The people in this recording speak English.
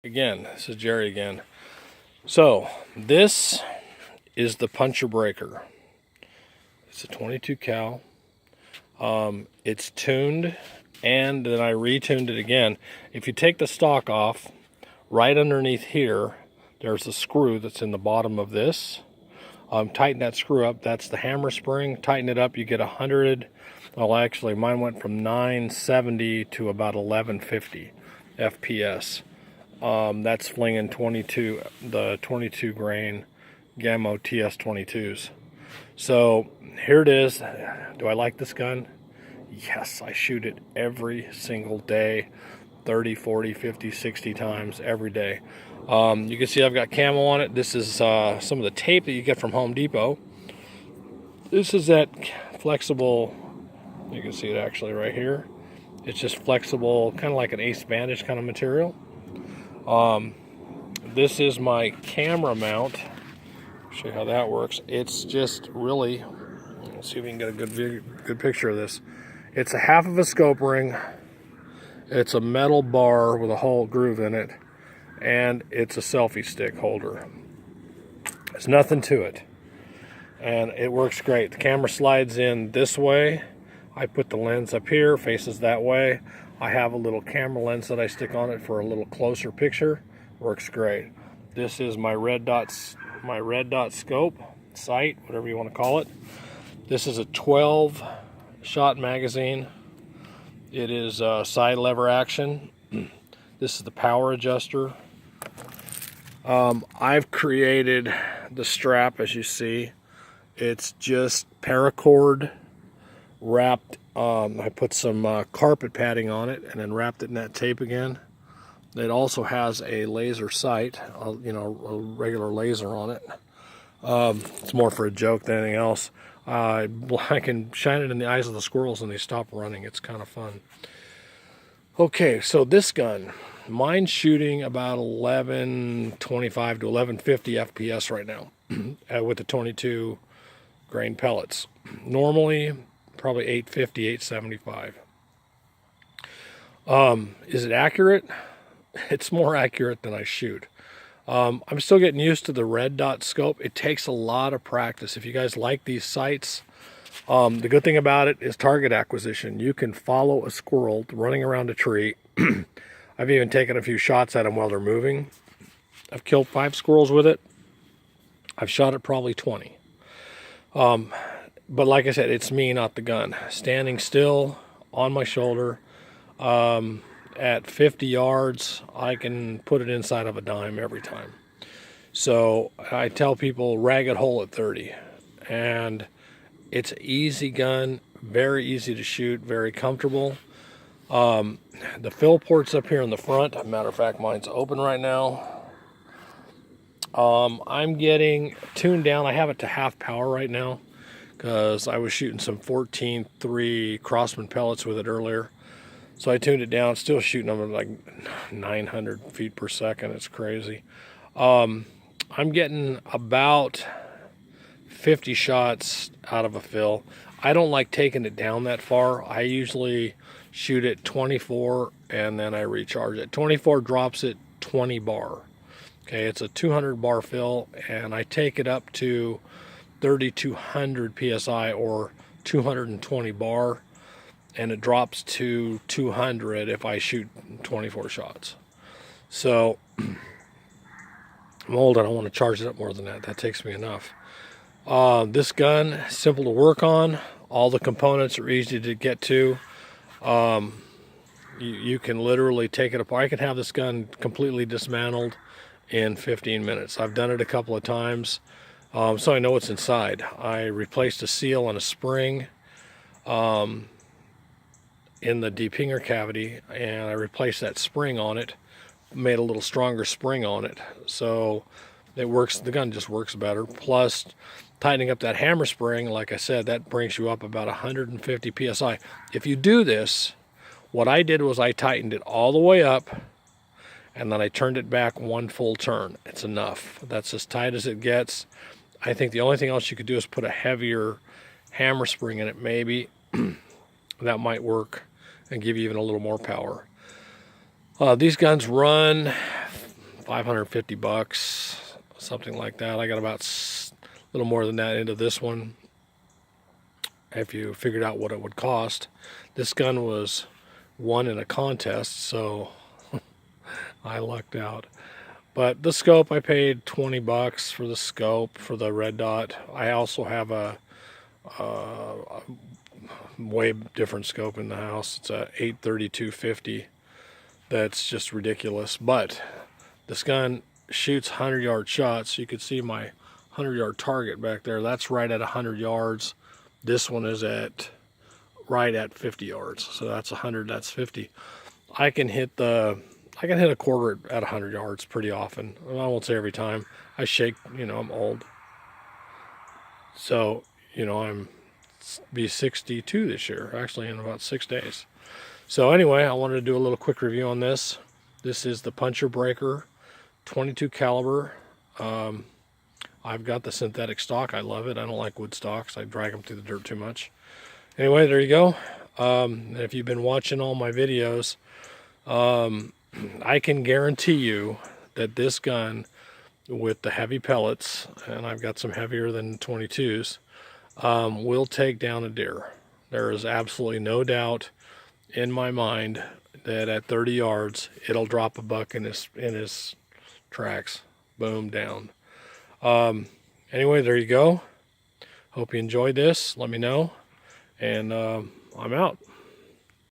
Again, this is Jerry again. So this is the puncher breaker. It's a 22 cal. It's tuned, and then I retuned it again. If you take the stock off, right underneath here, there's a screw that's in the bottom of this. Tighten that screw up. That's the hammer spring. Tighten it up. You get 100. Well, actually, mine went from 970 to about 1150 FPS. That's flinging 22, the 22 grain Gammo TS22s. So here it is. Do I like this gun? Yes, I shoot it every single day, 30, 40, 50, 60 times every day. You can see I've got camo on it. This is some of the tape that you get from Home Depot. This is that flexible, you can see it actually right here. It's just flexible, kind of like an ace bandage kind of material. This is my camera mount. Show you how that works. It's just really, let's see if we can get a good picture of this. It's a half of a scope ring. It's a metal bar with a hole groove in it, and it's a selfie stick holder. There's nothing to it, and it works great. The camera slides in this way. I put the lens up here, faces that way. I have a little camera lens that I stick on it for a little closer picture. Works great. This is my red dot scope, sight, whatever you want to call it. This is a 12 shot magazine. It is side lever action. This is the power adjuster. I've created the strap, as you see. It's just paracord wrapped. I put some carpet padding on it and then wrapped it in that tape again. It also has a laser sight, a regular laser on it. It's more for a joke than anything else. I can shine it in the eyes of the squirrels and they stop running. It's kind of fun. Okay, so this gun, mine's shooting about 1125 to 1150 FPS right now with the 22 grain pellets. Normally, probably 850, 875. Is it accurate? It's more accurate than I shoot. I'm still getting used to the red dot scope. It takes a lot of practice. If you guys like these sights, the good thing about it is target acquisition. You can follow a squirrel running around a tree. I've even taken a few shots at them while they're moving. I've killed 5 squirrels with it. I've shot it probably 20. But like I said, it's me, not the gun. Standing still on my shoulder, at 50 yards, I can put it inside of a dime every time. So I tell people ragged hole at 30. And it's an easy gun, very easy to shoot, very comfortable. The fill port's up here in the front. As a matter of fact, mine's open right now. I'm getting tuned down. I have it to half power right now because I was shooting some 14.3 Crossman pellets with it earlier. So I tuned it down, still shooting them at like 900 feet per second. It's crazy. I'm getting about 50 shots out of a fill. I don't like taking it down that far. I usually shoot it 24 and then I recharge it. 24 drops it 20 bar. Okay, it's a 200 bar fill, and I take it up to 3,200 PSI or 220 bar, and it drops to 200 if I shoot 24 shots. So I'm old, I don't want to charge it up more than that. That takes me enough. This gun, simple to work on. All the components are easy to get to. You can literally take it apart. I can have this gun completely dismantled in 15 minutes. I've done it a couple of times, so I know what's inside. I replaced a seal and a spring in the depinger cavity, and I replaced that spring on it, made a little stronger spring on it, so it works. The gun just works better. Plus, tightening up that hammer spring, like I said, that brings you up about 150 PSI. If you do this, what I did was I tightened it all the way up, and then I turned it back one full turn. It's enough. That's as tight as it gets. I think the only thing else you could do is put a heavier hammer spring in it, maybe. That might work and give you even a little more power. These guns run $550, something like that. I got about a little more than that into this one, if you figured out what it would cost. This gun was won in a contest, so I lucked out. But the scope, I paid $20 for the scope for the red dot. I also have a way different scope in the house. It's a 832-50. That's just ridiculous. But this gun shoots 100-yard shots. You could see my 100-yard target back there. That's right at 100 yards. This one is right at 50 yards. So that's 100, that's 50. I can hit a quarter at 100 yards pretty often. I won't say every time. I shake, I'm old. So, I'm be 62 this year, actually in about 6 days. So anyway, I wanted to do a little quick review on this. This is the Puncher Breaker 22 caliber. I've got the synthetic stock. I love it. I don't like wood stocks. I drag them through the dirt too much. Anyway, there you go. If you've been watching all my videos, I can guarantee you that this gun with the heavy pellets, and I've got some heavier than 22s, will take down a deer. There is absolutely no doubt in my mind that at 30 yards it'll drop a buck in his tracks. Boom, down. Anyway, there you go. Hope you enjoyed this. Let me know, and I'm out.